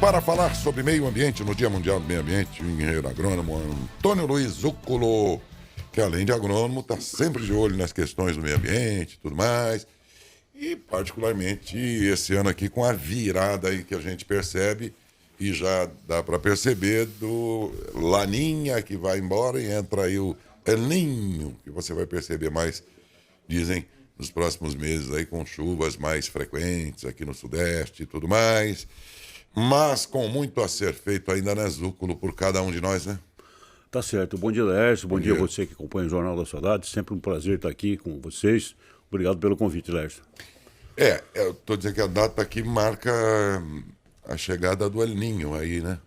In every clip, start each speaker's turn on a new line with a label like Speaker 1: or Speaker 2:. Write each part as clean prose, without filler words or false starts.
Speaker 1: para falar sobre meio ambiente no Dia Mundial do Meio Ambiente, o engenheiro agrônomo Antônio Luiz Zúculo, que além de agrônomo, está sempre de olho nas questões do meio ambiente e tudo mais. E particularmente esse ano aqui com a virada aí que a gente percebe, e já dá para perceber do Laninha que vai embora e entra aí o El Niño, que você vai perceber mais, dizem, nos próximos meses aí com chuvas mais frequentes aqui no Sudeste e tudo mais. Mas com muito a ser feito ainda, né, Zúculo, por cada um de nós, né?
Speaker 2: Tá certo. Bom dia, Lércio. Bom dia a você que acompanha o Jornal da Saudade. Sempre um prazer estar aqui com vocês. Obrigado pelo convite, Lércio.
Speaker 1: Eu estou dizendo que a data aqui marca a chegada do El Niño aí, né?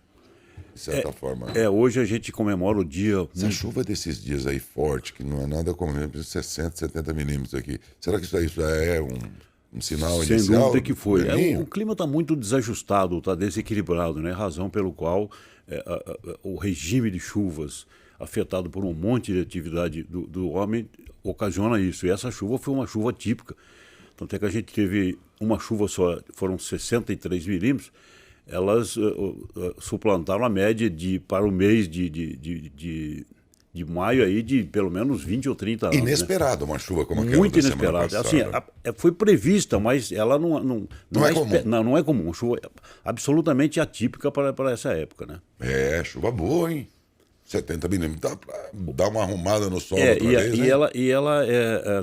Speaker 1: De certa forma.
Speaker 2: Hoje a gente comemora o dia...
Speaker 1: Essa chuva desses dias aí forte, que não é nada como 60, 70 milímetros aqui. Será que isso já é um sinal
Speaker 2: Sem
Speaker 1: inicial?
Speaker 2: dúvida que foi. O clima está muito desajustado, está desequilibrado, né? Razão pelo qual o regime de chuvas afetado por um monte de atividade do homem ocasiona isso. E essa chuva foi uma chuva típica. Tanto é que a gente teve uma chuva só, foram 63 milímetros, elas suplantaram a média para o mês de maio aí de pelo menos 20 ou 30 anos.
Speaker 1: Inesperado, né? Uma chuva como aquela
Speaker 2: muito
Speaker 1: da
Speaker 2: inesperada.
Speaker 1: semana passada.
Speaker 2: Assim, foi prevista, mas ela não
Speaker 1: é comum.
Speaker 2: Não é comum. Uma chuva absolutamente atípica para essa época, né?
Speaker 1: Chuva boa, hein? 70 milímetros, dá para dar uma arrumada no solo outra vez,
Speaker 2: e
Speaker 1: né?
Speaker 2: ela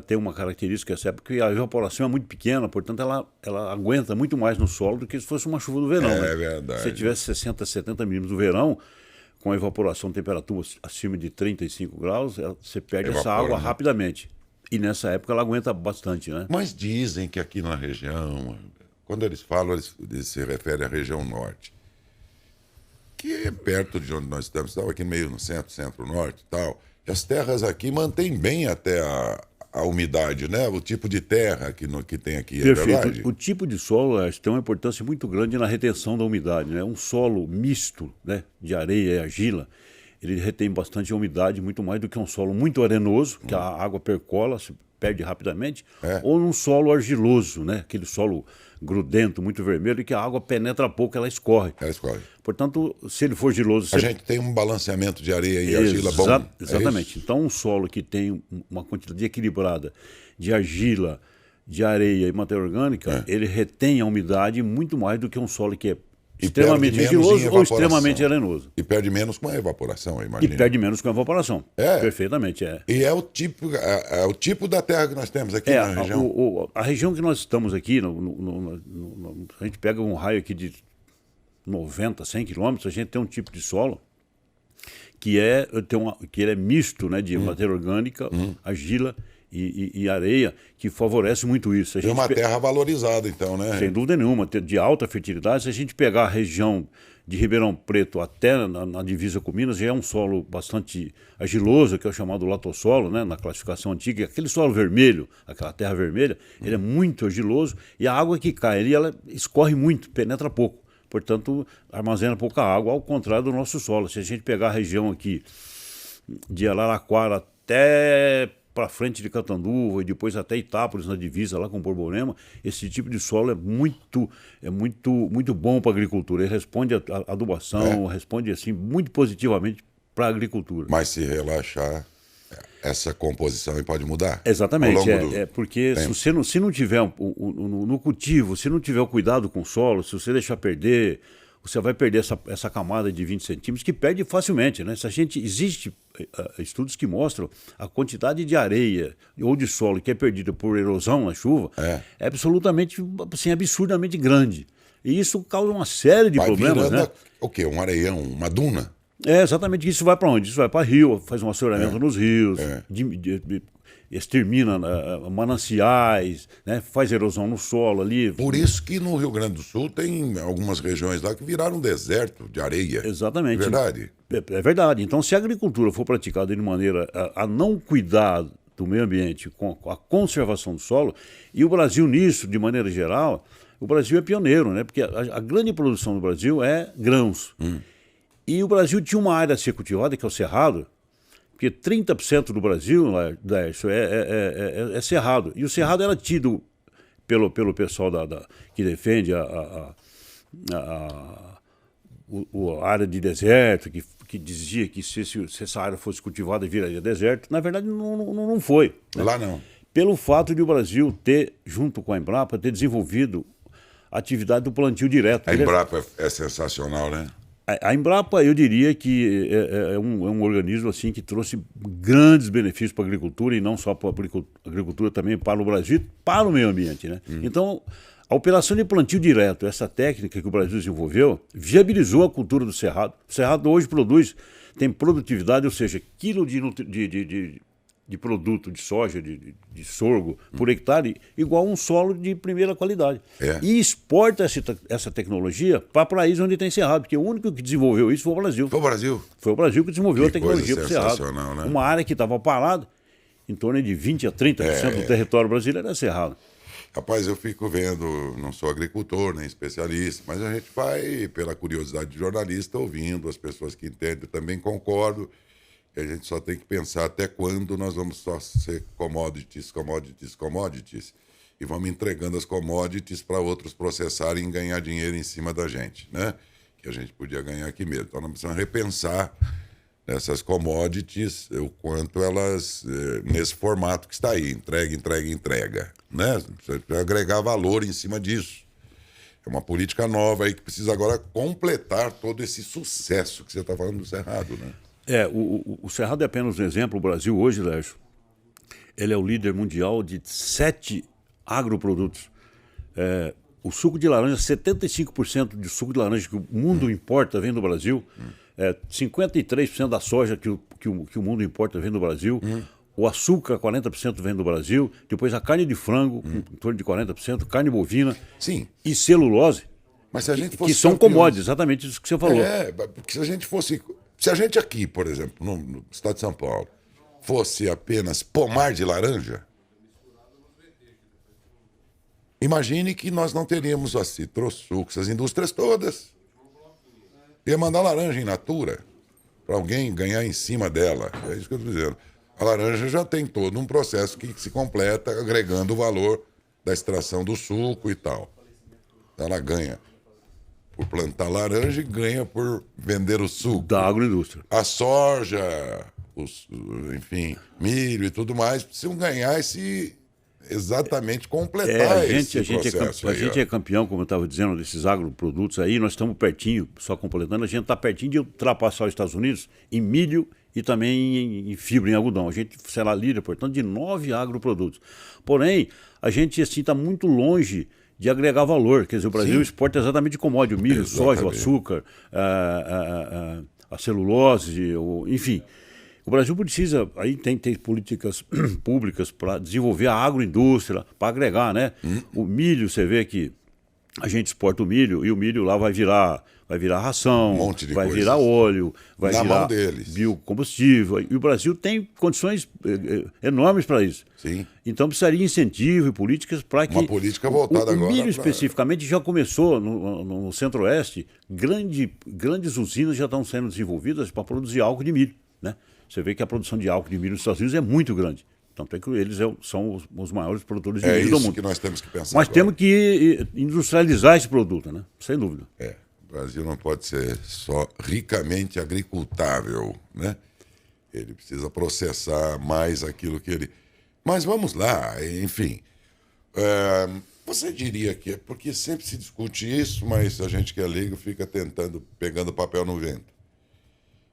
Speaker 2: tem uma característica essa época, que a evaporação é muito pequena, portanto ela aguenta muito mais no solo do que se fosse uma chuva do verão.
Speaker 1: É
Speaker 2: né?
Speaker 1: verdade.
Speaker 2: Se tivesse 60, 70 milímetros no verão, com a evaporação, temperatura acima de 35 graus, você perde essa água rapidamente. E nessa época ela aguenta bastante, né?
Speaker 1: Mas dizem que aqui na região, quando eles falam, eles se referem à região norte, que é perto de onde nós estamos aqui meio no centro-norte e tal, e as terras aqui mantêm bem até a umidade, né? O tipo de terra que tem aqui,
Speaker 2: Perfeito.
Speaker 1: É verdade?
Speaker 2: O tipo de solo tem uma importância muito grande na retenção da umidade, né? Um solo misto, né, de areia e argila, ele retém bastante umidade, muito mais do que um solo muito arenoso, que a água percola, se perde rapidamente, ou num solo argiloso, né? Aquele solo grudento, muito vermelho, e que a água penetra pouco, ela escorre. Portanto, se ele for argiloso...
Speaker 1: A gente tem um balanceamento de areia e argila bom.
Speaker 2: Exatamente. Então, um solo que tem uma quantidade equilibrada de argila, de areia e matéria orgânica, ele retém a umidade muito mais do que um solo que é extremamente argiloso ou extremamente arenoso.
Speaker 1: E perde menos com a evaporação, eu imagino.
Speaker 2: E perde menos com a evaporação. Perfeitamente,
Speaker 1: E é o tipo da terra que nós temos aqui na região?
Speaker 2: A região que nós estamos aqui, a gente pega um raio aqui de 90, 100 quilômetros, a gente tem um tipo de solo que ele é misto, né, de matéria orgânica, argila e areia, que favorece muito isso.
Speaker 1: É uma terra valorizada, então, né?
Speaker 2: Sem dúvida nenhuma, de alta fertilidade. Se a gente pegar a região de Ribeirão Preto até na divisa com Minas, já é um solo bastante argiloso, que é o chamado latossolo, né, na classificação antiga. Aquele solo vermelho, aquela terra vermelha, ele é muito argiloso, e a água que cai ali, ela escorre muito, penetra pouco. Portanto, armazena pouca água, ao contrário do nosso solo. Se a gente pegar a região aqui de Araraquara até para frente de Catanduva e depois até Itápolis, na divisa lá com Borborema, esse tipo de solo é muito bom para a agricultura. Ele responde à adubação, responde assim muito positivamente para a agricultura.
Speaker 1: Mas se relaxar, essa composição aí pode mudar?
Speaker 2: Exatamente, porque se não tiver no cultivo, se não tiver o cuidado com o solo, se você deixar perder, você vai perder essa camada de 20 centímetros, que perde facilmente, né? Existe estudos que mostram a quantidade de areia ou de solo que é perdida por erosão na chuva é absolutamente, assim, absurdamente grande. E isso causa uma série de problemas, né?
Speaker 1: O quê? Um areião, uma duna?
Speaker 2: Exatamente. Isso vai para onde? Isso vai para rio, faz um assoreamento nos rios, extermina mananciais, né? Faz erosão no solo ali.
Speaker 1: Por isso que no Rio Grande do Sul tem algumas regiões lá que viraram um deserto de areia.
Speaker 2: Exatamente.
Speaker 1: É verdade?
Speaker 2: É verdade. Então, se a agricultura for praticada de maneira a não cuidar do meio ambiente, com a conservação do solo, e o Brasil nisso, de maneira geral, o Brasil é pioneiro, né? Porque a grande produção do Brasil é grãos. E o Brasil tinha uma área a ser cultivada, que é o cerrado, porque 30% do Brasil, Laércio, é cerrado. E o cerrado era tido pelo pessoal que defende a área de deserto, que dizia que se essa área fosse cultivada viraria deserto, na verdade não foi. Né?
Speaker 1: Lá não.
Speaker 2: Pelo fato de o Brasil ter, junto com a Embrapa, ter desenvolvido a atividade do plantio direto.
Speaker 1: A Embrapa é sensacional, né?
Speaker 2: A Embrapa, eu diria que é um organismo assim que trouxe grandes benefícios para a agricultura, e não só para a agricultura, também para o Brasil e para o meio ambiente. Né? Então, a operação de plantio direto, essa técnica que o Brasil desenvolveu, viabilizou a cultura do cerrado. O cerrado hoje tem produtividade, ou seja, quilo de produto de soja, de sorgo, por hectare, igual a um solo de primeira qualidade. E exporta essa tecnologia para países onde tem cerrado, porque o único que desenvolveu isso foi o Brasil.
Speaker 1: Foi o Brasil?
Speaker 2: Foi o Brasil que desenvolveu
Speaker 1: que
Speaker 2: a tecnologia para o cerrado.
Speaker 1: Né?
Speaker 2: Uma área que estava parada, em torno de 20% a 30% do território brasileiro era cerrado.
Speaker 1: Rapaz, eu fico vendo, não sou agricultor nem especialista, mas a gente vai, pela curiosidade de jornalista, ouvindo as pessoas que entendem, também concordo. A gente só tem que pensar até quando nós vamos só ser commodities, e vamos entregando as commodities para outros processarem e ganhar dinheiro em cima da gente, né? Que a gente podia ganhar aqui mesmo. Então nós precisamos repensar essas commodities, o quanto elas, nesse formato que está aí, entrega, né? Precisa agregar valor em cima disso. É uma política nova aí que precisa agora completar todo esse sucesso que você está falando do Cerrado, né?
Speaker 2: O Cerrado é apenas um exemplo. O Brasil hoje, Lércio, ele é o líder mundial de 7 agroprodutos. O suco de laranja, 75% do suco de laranja que o mundo importa vem do Brasil. 53% da soja que o mundo importa vem do Brasil. O açúcar, 40% vem do Brasil. Depois a carne de frango, em torno de 40%. Carne bovina.
Speaker 1: Sim.
Speaker 2: E celulose,
Speaker 1: mas se a gente fosse
Speaker 2: que são commodities, exatamente isso que você falou.
Speaker 1: Porque se a gente fosse... Se a gente aqui, por exemplo, no estado de São Paulo, fosse apenas pomar de laranja, imagine que nós não teríamos a Citrosuc, essas indústrias todas. Ia mandar laranja in natura para alguém ganhar em cima dela. É isso que eu estou dizendo. A laranja já tem todo um processo que se completa agregando o valor da extração do suco e tal. Ela ganha por plantar laranja e ganha por vender o suco.
Speaker 2: Da agroindústria.
Speaker 1: A soja, enfim, milho e tudo mais, precisam ganhar exatamente completar esse processo.
Speaker 2: A gente é campeão, como eu estava dizendo, desses agroprodutos aí. Nós estamos pertinho, só completando, a gente está pertinho de ultrapassar os Estados Unidos em milho e também em fibra, em algodão. A gente será líder, portanto, de 9 agroprodutos. Porém, a gente assim está muito longe de agregar valor. Quer dizer, o Brasil exporta exatamente commodity, o milho, soja, o açúcar, a celulose, enfim. O Brasil precisa, aí tem políticas públicas para desenvolver a agroindústria, para agregar, né? O milho, você vê que a gente exporta o milho e o milho lá vai virar ração, vai virar óleo, vai virar biocombustível. E o Brasil tem condições enormes para isso.
Speaker 1: Sim.
Speaker 2: Então precisaria incentivo e políticas para que...
Speaker 1: Uma política voltada agora...
Speaker 2: O milho especificamente já começou no Centro-Oeste, grandes usinas já estão sendo desenvolvidas para produzir álcool de milho, né? Você vê que a produção de álcool de milho nos Estados Unidos é muito grande. Tanto é que eles são os maiores produtores de milho do mundo.
Speaker 1: É isso que nós temos que pensar.
Speaker 2: Mas
Speaker 1: agora
Speaker 2: temos que industrializar esse produto, né? Sem dúvida.
Speaker 1: O Brasil não pode ser só ricamente agricultável, né? Ele precisa processar mais aquilo que ele... Mas vamos lá, enfim. Você diria que... Porque sempre se discute isso, mas a gente que é leigo fica pegando papel no vento.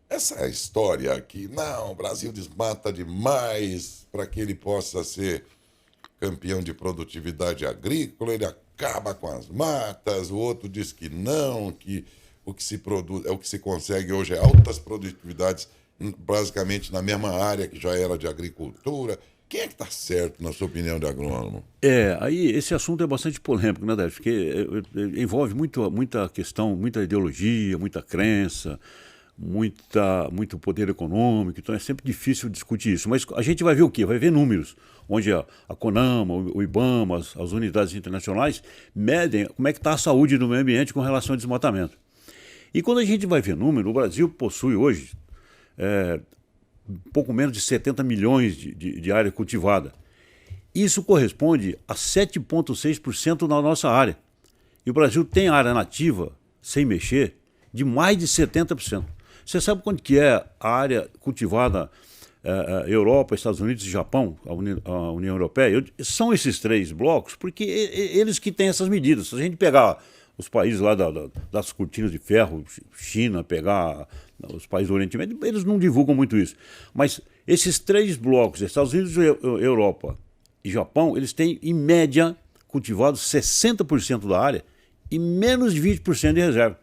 Speaker 1: Essa história aqui, não, o Brasil desmata demais para que ele possa ser campeão de produtividade agrícola, ele acaba com as matas, o outro diz que não, que o que se produz, o que se consegue hoje é altas produtividades, basicamente na mesma área que já era de agricultura. Quem é que está certo, na sua opinião, de agrônomo?
Speaker 2: Aí esse assunto é bastante polêmico, né, Décio? Porque envolve muita questão, muita ideologia, muita crença, muito poder econômico, então é sempre difícil discutir isso. Mas a gente vai ver o quê? Vai ver números, onde a CONAMA, o IBAMA, as unidades internacionais medem como é que está a saúde do meio ambiente com relação ao desmatamento. E quando a gente vai ver número, o Brasil possui hoje pouco menos de 70 milhões de área cultivada. Isso corresponde a 7,6% na nossa área. E o Brasil tem área nativa, sem mexer, de mais de 70%. Você sabe quanto que é a área cultivada Europa, Estados Unidos e Japão, a União Europeia? São esses 3 blocos, porque eles que têm essas medidas. Se a gente pegar os países lá das cortinas de ferro, China, pegar os países do Oriente Médio, eles não divulgam muito isso. Mas esses 3 blocos, Estados Unidos, Europa e Japão, eles têm, em média, cultivados 60% da área e menos de 20% de reserva.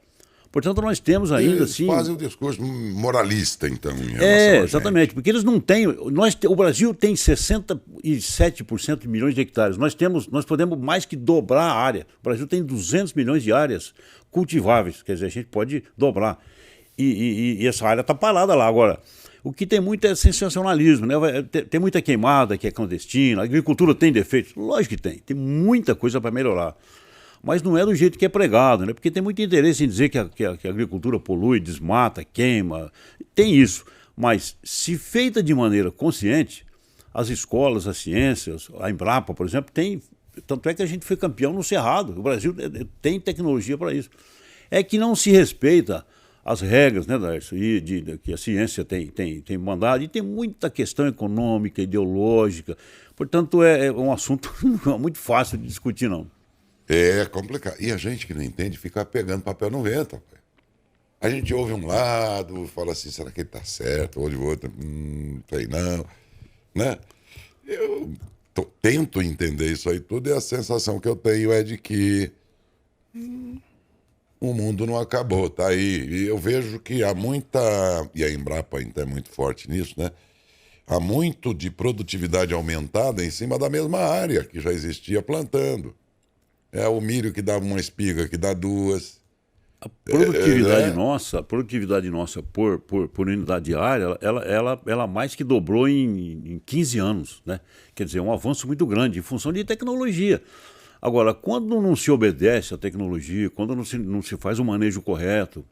Speaker 2: Portanto, nós temos ainda
Speaker 1: eles
Speaker 2: assim.
Speaker 1: Fazem o discurso moralista, então, em relação a
Speaker 2: exatamente, porque eles não têm. O Brasil tem 67% de milhões de hectares. Nós podemos mais que dobrar a área. O Brasil tem 200 milhões de áreas cultiváveis, quer dizer, a gente pode dobrar. E essa área está parada lá. Agora, o que tem muito é sensacionalismo, né? Tem muita queimada que é clandestina, a agricultura tem defeitos. Lógico que tem muita coisa para melhorar. Mas não é do jeito que é pregado, né? Porque tem muito interesse em dizer que a agricultura polui, desmata, queima. Tem isso. Mas, se feita de maneira consciente, as escolas, as ciências, a Embrapa, por exemplo, tem. Tanto é que a gente foi campeão no Cerrado. O Brasil tem tecnologia para isso. É que não se respeita as regras, né, Darcio, que a ciência tem mandado, e tem muita questão econômica, ideológica. Portanto, é um assunto muito fácil de discutir, não.
Speaker 1: É complicado. E a gente que não entende fica pegando papel no vento, rapaz. A gente ouve um lado, fala assim, será que ele tá certo? Ouve o outro, sei não. Né? Eu tento entender isso aí tudo e a sensação que eu tenho é de que o mundo não acabou, tá aí. E eu vejo que há muita, e a Embrapa ainda é muito forte nisso, né? Há muito de produtividade aumentada em cima da mesma área que já existia plantando. É o milho que dá uma espiga, que dá 2.
Speaker 2: A produtividade nossa por unidade diária, ela mais que dobrou em 15 anos, né? Quer dizer, um avanço muito grande em função de tecnologia. Agora, quando não se obedece à tecnologia, quando não se faz o manejo correto,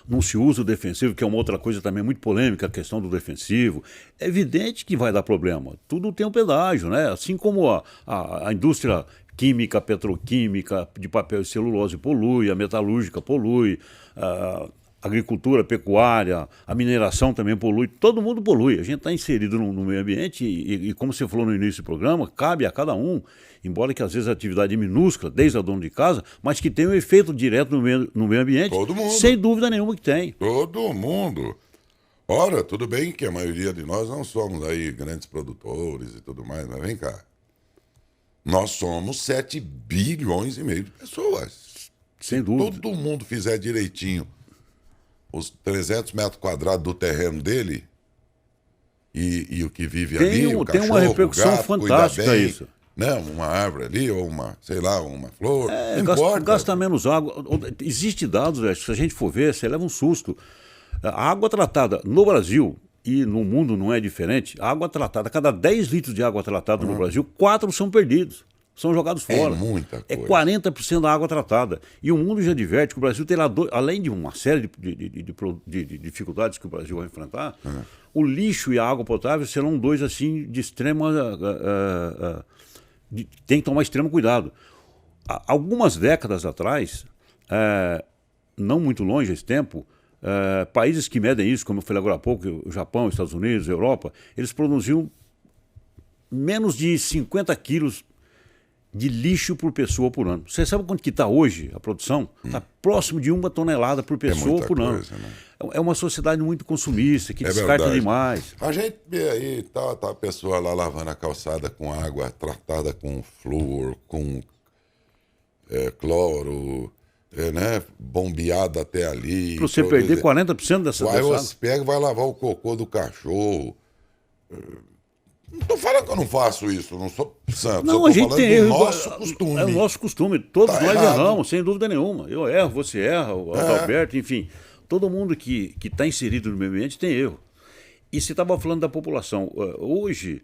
Speaker 2: não se usa o defensivo, que é uma outra coisa também muito polêmica, a questão do defensivo, é evidente que vai dar problema. Tudo tem um pedágio, né? Assim como a indústria química, petroquímica, de papel e celulose polui, a metalúrgica polui, a agricultura, pecuária, a mineração também polui, todo mundo polui. A gente está inserido no meio ambiente e, como você falou no início do programa, cabe a cada um, embora que às vezes a atividade é minúscula, desde a dona de casa, mas que tem um efeito direto no meio ambiente,
Speaker 1: todo mundo.
Speaker 2: Sem dúvida nenhuma que tem.
Speaker 1: Todo mundo. Ora, tudo bem que a maioria de nós não somos aí grandes produtores e tudo mais, mas vem cá. Nós somos 7 bilhões e meio de pessoas.
Speaker 2: Sem dúvida.
Speaker 1: Se todo mundo fizer direitinho os 300 metros quadrados do terreno dele e o que vive ali, o cachorro,
Speaker 2: tem uma repercussão
Speaker 1: o gato,
Speaker 2: fantástica
Speaker 1: bem,
Speaker 2: isso.
Speaker 1: Né? Uma árvore ali, ou uma, sei lá, uma flor, não importa.
Speaker 2: Gasta menos água. Existe dados, se a gente for ver, você leva um susto. A água tratada no Brasil e no mundo não é diferente. A água tratada, cada 10 litros de água tratada no Brasil, 4 são perdidos. São jogados fora.
Speaker 1: É muita coisa.
Speaker 2: É 40% da água tratada. E o mundo já adverte que o Brasil terá, além de uma série de dificuldades que o Brasil vai enfrentar, o lixo e a água potável serão 2 assim de extrema... tem que tomar extremo cuidado. Algumas décadas atrás, não muito longe esse tempo, países que medem isso, como eu falei agora há pouco, o Japão, Estados Unidos, Europa, eles produziam menos de 50 quilos de lixo por pessoa por ano. Você sabe quanto que está hoje a produção? Está próximo de 1 tonelada por pessoa por ano.
Speaker 1: Né?
Speaker 2: É uma sociedade muito consumista, que descarta
Speaker 1: verdade.
Speaker 2: demais.
Speaker 1: A gente vê aí, tá a pessoa lá lavando a calçada com água tratada com flúor, com cloro, né? Bombeada até ali.
Speaker 2: Para você perder 40% dessa
Speaker 1: Aí
Speaker 2: água.
Speaker 1: você pega e vai lavar o cocô do cachorro. Não estou falando que eu não faço isso, não sou santo.
Speaker 2: Não, a gente tem erro.
Speaker 1: Nosso costume.
Speaker 2: É o nosso costume. Todos
Speaker 1: Tá
Speaker 2: nós
Speaker 1: errado.
Speaker 2: erramos, sem dúvida nenhuma. Eu erro, você erra, o Adalberto, enfim. Todo mundo que está inserido no meio ambiente tem erro. E você estava falando da população. Hoje,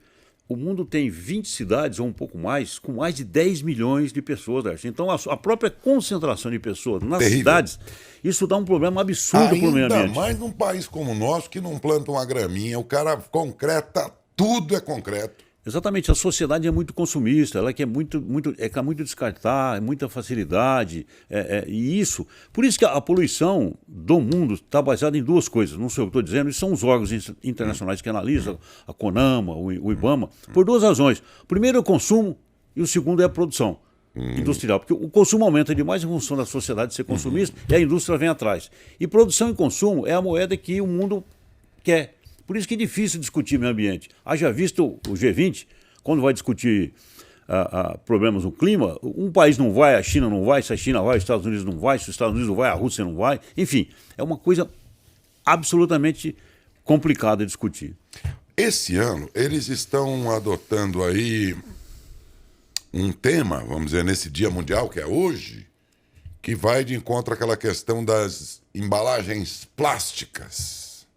Speaker 2: o mundo tem 20 cidades ou um pouco mais, com mais de 10 milhões de pessoas, Darcy. Então, a própria concentração de pessoas nas
Speaker 1: Terrível.
Speaker 2: cidades, isso dá um problema absurdo para o meio ambiente.
Speaker 1: Ainda mais num país como o nosso, que não planta uma graminha, o cara concreta, tudo é concreto.
Speaker 2: Exatamente, a sociedade é muito consumista, ela quer quer muito descartar, muita facilidade, e isso. Por isso que a poluição do mundo está baseada em duas coisas, não sei o que estou dizendo, e são os órgãos internacionais que analisam, a CONAMA, o IBAMA, por duas razões. O primeiro é o consumo e o segundo é a produção industrial, porque o consumo aumenta demais em função da sociedade ser consumista e a indústria vem atrás. E produção e consumo é a moeda que o mundo quer. Por isso que é difícil discutir meio ambiente. Haja visto o G20, quando vai discutir problemas no clima, um país não vai, a China não vai, se a China vai, os Estados Unidos não vai, se os Estados Unidos não vai, a Rússia não vai. Enfim, é uma coisa absolutamente complicada de discutir.
Speaker 1: Esse ano, eles estão adotando aí um tema, vamos dizer, nesse Dia Mundial, que é hoje, que vai de encontro àquela questão das embalagens plásticas.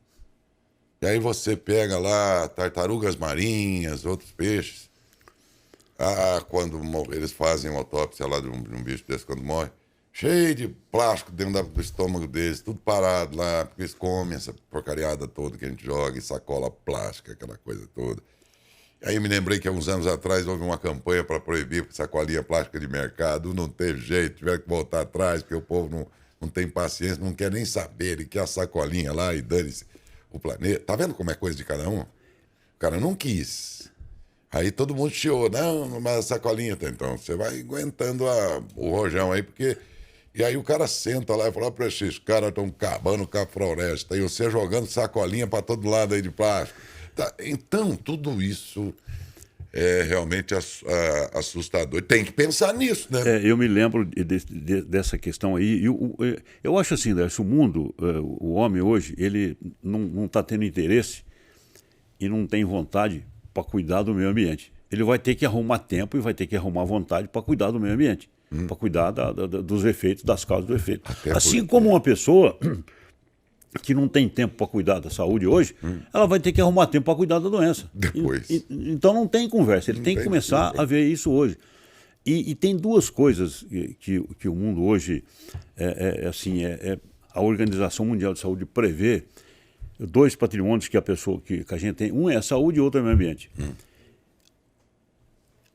Speaker 1: E aí você pega lá tartarugas marinhas, outros peixes. Quando eles fazem uma autópsia lá de um bicho desse quando morre, cheio de plástico dentro do estômago deles, tudo parado lá, porque eles comem essa porcariada toda que a gente joga, e sacola plástica, aquela coisa toda. Aí eu me lembrei que há uns anos atrás houve uma campanha para proibir sacolinha plástica de mercado, não teve jeito, tiveram que voltar atrás, porque o povo não tem paciência, não quer nem saber, ele quer a sacolinha lá e dane-se o planeta. Tá vendo como é coisa de cada um? O cara não quis. Aí todo mundo chiou, não, mas a sacolinha tá. Então você vai aguentando o rojão aí, porque... E aí o cara senta lá e fala, para esses caras estão acabando com a floresta, e você jogando sacolinha para todo lado aí de plástico. Tá, então, tudo isso é realmente assustador. Tem que pensar nisso, né?
Speaker 2: Eu me lembro dessa questão aí. Eu acho assim, né, o mundo, o homem hoje, ele não está tendo interesse e não tem vontade para cuidar do meio ambiente. Ele vai ter que arrumar tempo e vai ter que arrumar vontade para cuidar do meio ambiente, para cuidar dos efeitos, das causas do efeito. Assim como uma pessoa que não tem tempo para cuidar da saúde hoje, ela vai ter que arrumar tempo para cuidar da doença.
Speaker 1: Depois.
Speaker 2: Então não tem conversa, ele tem que começar a ver isso hoje. E tem duas coisas que o mundo hoje, a Organização Mundial de Saúde prevê, dois patrimônios que a gente tem, um é a saúde e outro é o meio ambiente.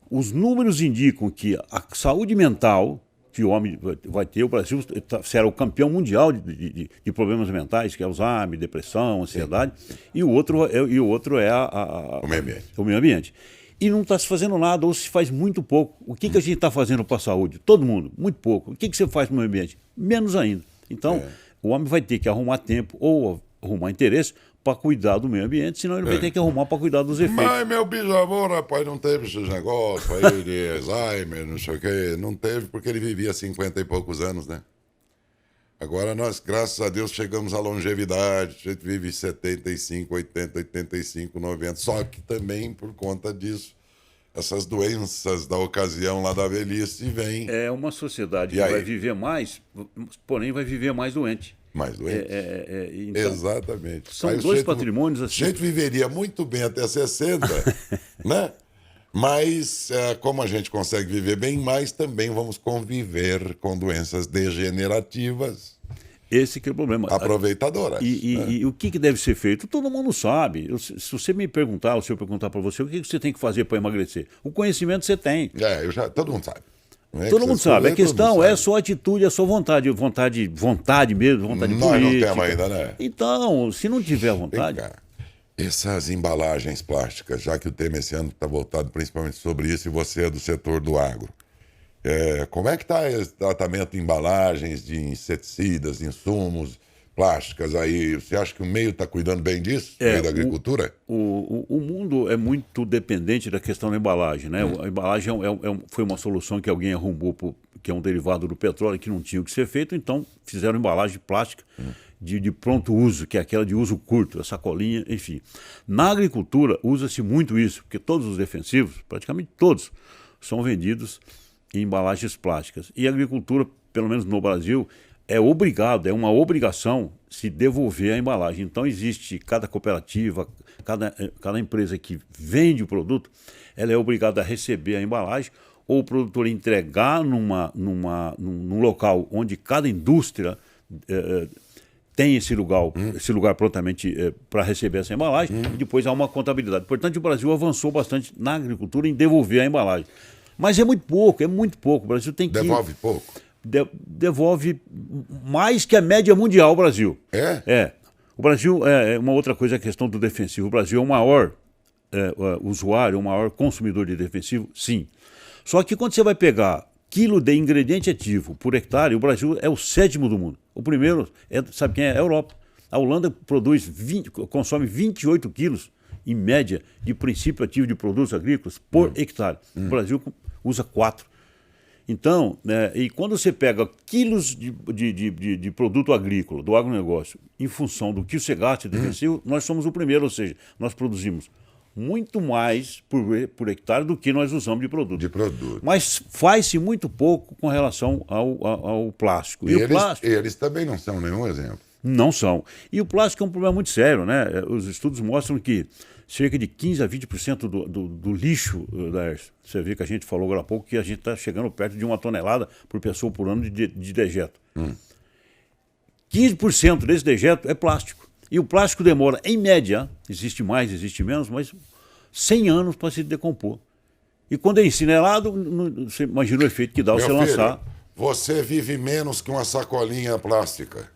Speaker 2: Os números indicam que a saúde mental que o homem vai ter, o Brasil será o campeão mundial de problemas mentais, que é Alzheimer, depressão, ansiedade, e o outro é
Speaker 1: o meio ambiente.
Speaker 2: O meio ambiente. E não está se fazendo nada, ou se faz muito pouco. O que a gente está fazendo para a saúde? Todo mundo, muito pouco. O que você faz para o meio ambiente? Menos ainda. Então, o homem vai ter que arrumar tempo ou arrumar interesse para cuidar do meio ambiente, senão ele vai ter que arrumar para cuidar dos efeitos.
Speaker 1: Mas meu bisavô, rapaz, não teve esses negócios aí de Alzheimer, não sei o quê. Não teve porque ele vivia 50 e poucos anos, né? Agora nós, graças a Deus, chegamos à longevidade. A gente vive 75, 80, 85, 90. Só que também, por conta disso, essas doenças da ocasião lá da velhice vêm.
Speaker 2: É uma sociedade que vai viver mais, porém vai viver mais doente.
Speaker 1: Mais doente.
Speaker 2: Então,
Speaker 1: exatamente.
Speaker 2: São dois patrimônios assim.
Speaker 1: A gente viveria muito bem até 60, né? Mas, como a gente consegue viver bem mais, também vamos conviver com doenças degenerativas.
Speaker 2: Esse que é o problema.
Speaker 1: Aproveitadoras.
Speaker 2: E o que deve ser feito? Todo mundo sabe. Se você me perguntar, ou se eu perguntar para você, o que você tem que fazer para emagrecer? O conhecimento você tem.
Speaker 1: Todo mundo sabe.
Speaker 2: Todo mundo sabe. A questão é a sua atitude, a sua vontade. Vontade mesmo, vontade política.
Speaker 1: Nós não temos ainda, né?
Speaker 2: Então, se não tiver vontade...
Speaker 1: Essas embalagens plásticas, já que o tema esse ano está voltado principalmente sobre isso, e você é do setor do agro, como é que está esse tratamento de embalagens, de inseticidas, insumos, plásticas aí? Você acha que o meio está cuidando bem disso, no meio da agricultura?
Speaker 2: O mundo é muito dependente da questão da embalagem, né? A embalagem foi uma solução que alguém arrumou, que é um derivado do petróleo, que não tinha o que ser feito, então fizeram embalagem plástica de pronto uso, que é aquela de uso curto, a sacolinha, enfim. Na agricultura usa-se muito isso, porque todos os defensivos, praticamente todos, são vendidos em embalagens plásticas. E a agricultura, pelo menos no Brasil, é uma obrigação se devolver a embalagem. Então existe cada cooperativa, cada empresa que vende o produto, ela é obrigada a receber a embalagem, ou o produtor entregar num local onde cada indústria tem esse lugar prontamente para receber essa embalagem, e depois há uma contabilidade. Portanto, o Brasil avançou bastante na agricultura em devolver a embalagem. Mas é muito pouco, é muito pouco. O Brasil tem que...
Speaker 1: Devolve pouco?
Speaker 2: Devolve mais que a média mundial, o Brasil.
Speaker 1: É?
Speaker 2: É. O Brasil, uma outra coisa é a questão do defensivo. O Brasil é o maior usuário, o maior consumidor de defensivo, sim. Só que quando você vai pegar quilo de ingrediente ativo por hectare, o Brasil é o 7º do mundo. O primeiro, sabe quem é? A Europa. A Holanda consome 28 quilos, em média, de princípio ativo de produtos agrícolas por hectare. O Brasil usa 4. Então, e quando você pega quilos de produto agrícola, do agronegócio, em função do que você gasta de defensivo, nós somos o primeiro, ou seja, nós produzimos muito mais por hectare do que nós usamos de produto. Mas faz-se muito pouco com relação ao plástico.
Speaker 1: Eles também não são nenhum exemplo.
Speaker 2: Não são. E o plástico é um problema muito sério, né? Os estudos mostram que cerca de 15% a 20% do lixo, Laércio, você vê que a gente falou agora há pouco que a gente está chegando perto de 1 tonelada por pessoa por ano de dejeto. 15% desse dejeto é plástico. E o plástico demora, em média, existe mais, existe menos, mas 100 anos para se decompor. E quando é incinerado, você imagina o efeito que dá você lançar.
Speaker 1: Você vive menos que uma sacolinha plástica.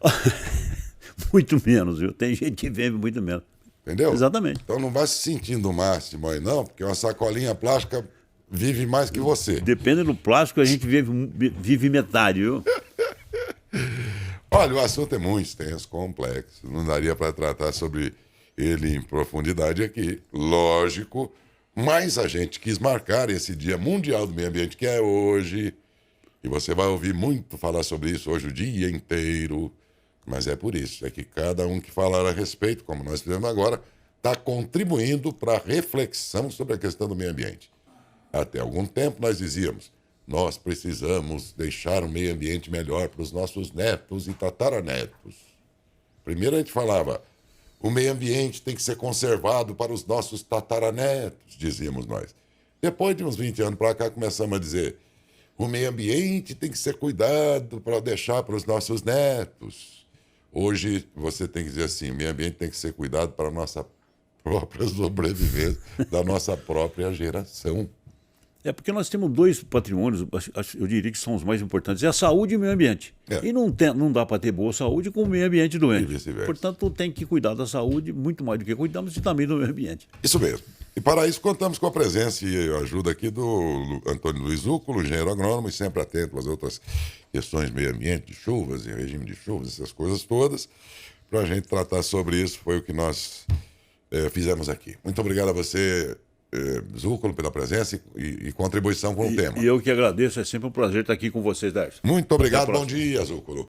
Speaker 2: Muito menos, viu? Tem gente que vive muito menos.
Speaker 1: Entendeu?
Speaker 2: Exatamente.
Speaker 1: Então não vai se sentindo o máximo aí, não, porque uma sacolinha plástica vive mais que você.
Speaker 2: Depende do plástico, a gente vive metade, viu?
Speaker 1: Olha, o assunto é muito extenso, complexo. Não daria para tratar sobre ele em profundidade aqui, lógico. Mas a gente quis marcar esse Dia Mundial do Meio Ambiente, que é hoje. E você vai ouvir muito falar sobre isso hoje o dia inteiro. Mas é por isso, é que cada um que falar a respeito, como nós fizemos agora, está contribuindo para a reflexão sobre a questão do meio ambiente. Até algum tempo nós dizíamos, nós precisamos deixar o meio ambiente melhor para os nossos netos e tataranetos. Primeiro a gente falava, o meio ambiente tem que ser conservado para os nossos tataranetos, dizíamos nós. Depois de uns 20 anos para cá, começamos a dizer, o meio ambiente tem que ser cuidado para deixar para os nossos netos. Hoje você tem que dizer assim, o meio ambiente tem que ser cuidado para a nossa própria sobrevivência, da nossa própria geração.
Speaker 2: É porque nós temos 2 patrimônios, eu diria que são os mais importantes, é a saúde e o meio ambiente. E não dá para ter boa saúde com o meio ambiente doente.
Speaker 1: E vice-versa.
Speaker 2: Portanto, tem que cuidar da saúde muito mais do que cuidamos e também do meio ambiente.
Speaker 1: Isso mesmo. E para isso contamos com a presença e a ajuda aqui do Antônio Luiz Zúculo, engenheiro agrônomo, e sempre atento às outras questões de meio ambiente, de chuvas, em regime de chuvas, essas coisas todas. Para a gente tratar sobre isso, foi o que nós fizemos aqui. Muito obrigado a você, Zúculo, pela presença e contribuição com o tema.
Speaker 2: E eu que agradeço, é sempre um prazer estar aqui com vocês, Darcio.
Speaker 1: Muito obrigado, bom dia, Zúculo.